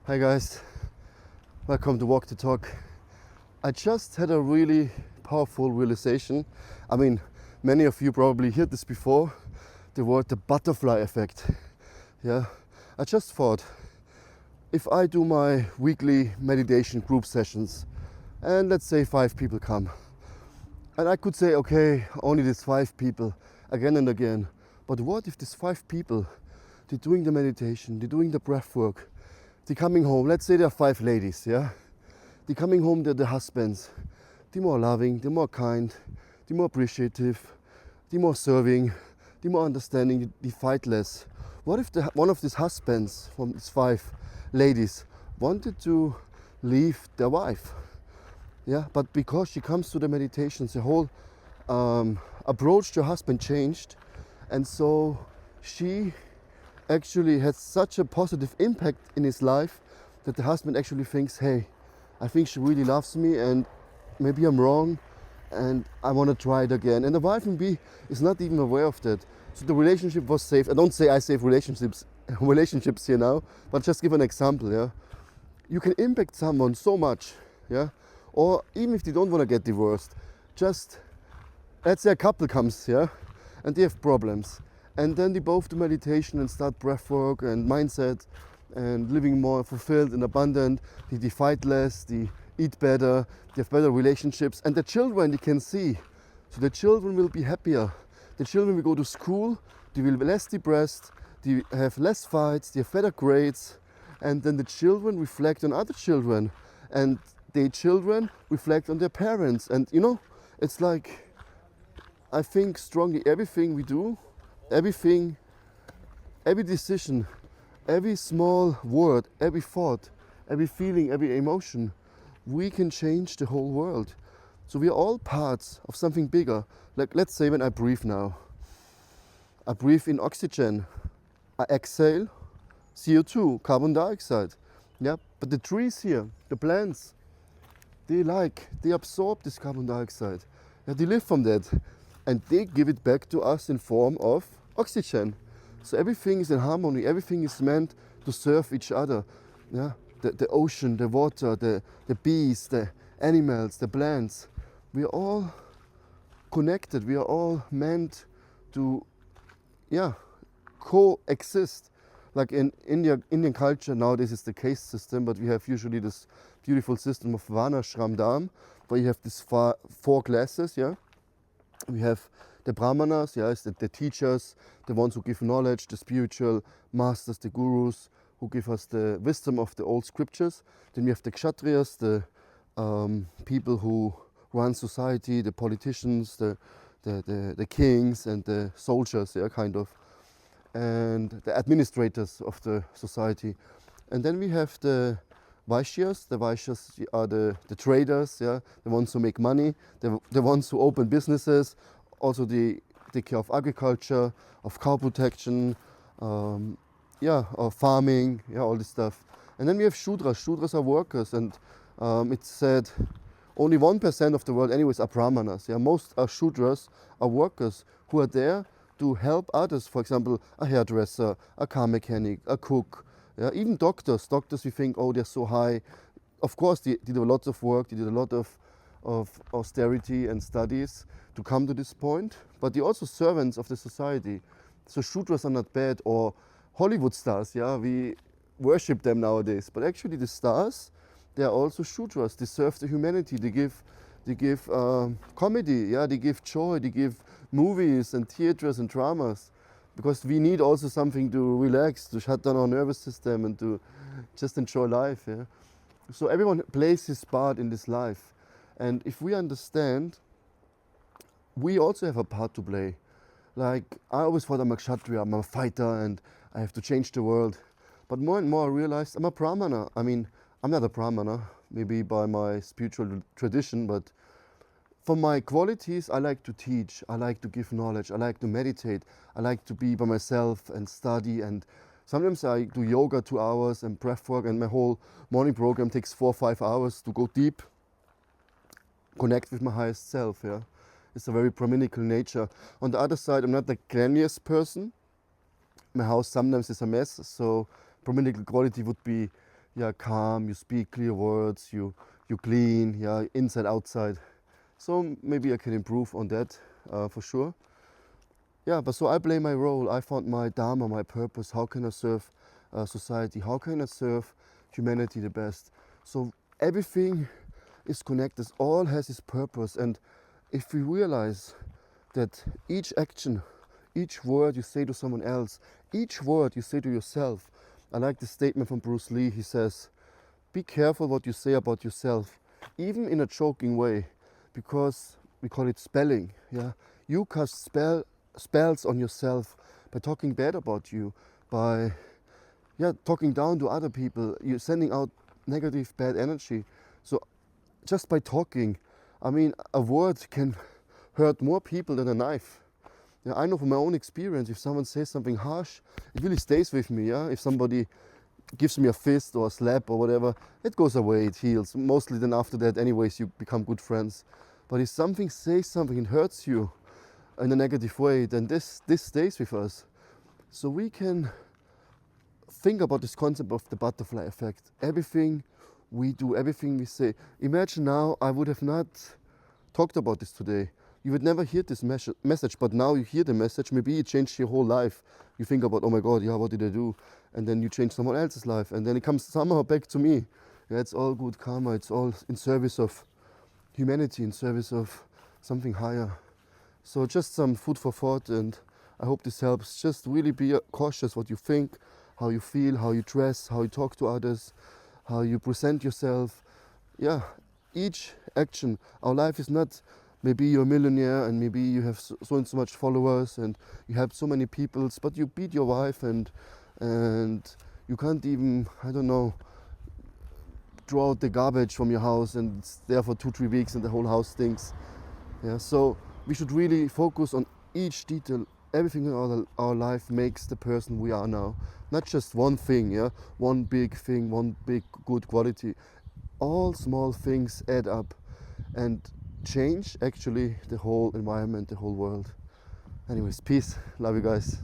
Hi guys, welcome to WalkTheTalk. I just had a really powerful realization. I mean, many of you probably heard this before, the word the butterfly effect. Yeah, I just thought, if I do my weekly meditation group sessions and let's say 5 people come, and I could say, okay, only these 5 people again and again, but what if these 5 people, they're doing the meditation, they're doing the breath work, they're coming home, let's say there are 5 ladies, yeah? They're coming home, they're the husbands. They're more loving, they're more kind, they're more appreciative, they're more serving, they're more understanding, they fight less. What if one of these husbands from these 5 ladies wanted to leave their wife? Yeah, but because she comes to the meditations, the whole approach to her husband changed, and so she actually has such a positive impact in his life that the husband actually thinks, hey, I think she really loves me and maybe I'm wrong and I want to try it again. And the wife maybe is not even aware of that. So the relationship was saved. I don't say I save relationships here now, but just give an example. Yeah, you can impact someone so much. Yeah, or even if they don't want to get divorced, just let's say a couple comes, yeah, and they have problems. And then they both do meditation and start breath work and mindset and living more fulfilled and abundant. They fight less, they eat better, they have better relationships. And the children they can see. So the children will be happier. The children will go to school, they will be less depressed, they have less fights, they have better grades. And then the children reflect on other children. And the children reflect on their parents. And you know, it's like, I think strongly everything we do, everything, every decision, every small word, every thought, every feeling, every emotion, we can change the whole world. So we are all parts of something bigger. Like let's say when I breathe now, I breathe in oxygen, I exhale CO2, carbon dioxide. Yeah, but the trees here, the plants, they absorb this carbon dioxide. Yeah, they live from that. And they give it back to us in form of oxygen. So everything is in harmony, everything is meant to serve each other. Yeah? The ocean, the water, the bees, the animals, the plants. We are all connected, we are all meant to coexist. Like in Indian culture now this is the caste system, but we have usually this beautiful system of Varnashram Dham, where you have these 4 classes, yeah? We have the Brahmanas, yeah, the teachers, the ones who give knowledge, the spiritual masters, the gurus, who give us the wisdom of the old scriptures. Then we have the Kshatriyas, the people who run society, the politicians, the kings and the soldiers, yeah, kind of, and the administrators of the society. And then we have the Vaishyas. The Vaishyas are the traders, yeah, the ones who make money, the ones who open businesses, also they take care of agriculture, of cow protection, of farming, yeah, all this stuff. And then we have Shudras. Shudras are workers, and it's said only 1% of the world anyways are Brahmanas. Yeah, most are Shudras, are workers who are there to help others. For example, a hairdresser, a car mechanic, a cook. Yeah, even doctors, we think, oh, they're so high. Of course, they did a lot of work, they did a lot of austerity and studies to come to this point, but they're also servants of the society. So Shudras are not bad, or Hollywood stars, yeah, we worship them nowadays. But actually the stars, they are also Shudras, they serve the humanity, they give comedy, yeah, they give joy, they give movies and theaters and dramas. Because we need also something to relax, to shut down our nervous system and to just enjoy life. Yeah? So everyone plays his part in this life. And if we understand, we also have a part to play. Like, I always thought I'm a Kshatriya, I'm a fighter and I have to change the world. But more and more I realized I'm a Brahmana. I mean, I'm not a Brahmana, maybe by my spiritual tradition, but for my qualities, I like to teach, I like to give knowledge, I like to meditate, I like to be by myself and study, and sometimes I do yoga 2 hours and breath work, and my whole morning program takes 4 or 5 hours to go deep, connect with my highest self. Yeah, it's a very Brahminical nature. On the other side, I'm not the cleanliest person. My house sometimes is a mess, so Brahminical quality would be calm, you speak clear words, you clean, inside, outside. So maybe I can improve on that for sure. But so I play my role. I found my dharma, my purpose. How can I serve society? How can I serve humanity the best? So everything is connected. All has its purpose. And if we realize that each action, each word you say to someone else, each word you say to yourself. I like the statement from Bruce Lee. He says, be careful what you say about yourself, even in a joking way, because we call it spelling. You cast spells on yourself by talking bad about you, by talking down to other people. You're sending out negative, bad energy. So just by talking, I mean, a word can hurt more people than a knife. I know from my own experience, if someone says something harsh, it really stays with me. If somebody gives me a fist or a slap or whatever, it goes away, it heals. Mostly then after that, anyways, you become good friends. But if something says something and hurts you in a negative way, then this stays with us. So we can think about this concept of the butterfly effect. Everything we do, everything we say. Imagine now, I would have not talked about this today. You would never hear this message, but now you hear the message. Maybe it changed your whole life. You think about, oh my God, what did I do? And then you change someone else's life, and then it comes somehow back to me. It's all good karma. It's all in service of humanity, in service of something higher. So just some food for thought, and I hope this helps. Just really be cautious what you think, how you feel, how you dress, how you talk to others, how you present yourself. Each action. Our life is not, maybe you're a millionaire and maybe you have so and so much followers and you help so many people, but you beat your wife and you can't even, I don't know, throw out the garbage from your house and it's there for 2-3 weeks and the whole house stinks. So we should really focus on each detail. Everything in our life makes the person we are now. Not just one thing, one big thing, one big good quality. All small things add up and change actually the whole environment, the whole world. Anyways, peace. Love you guys.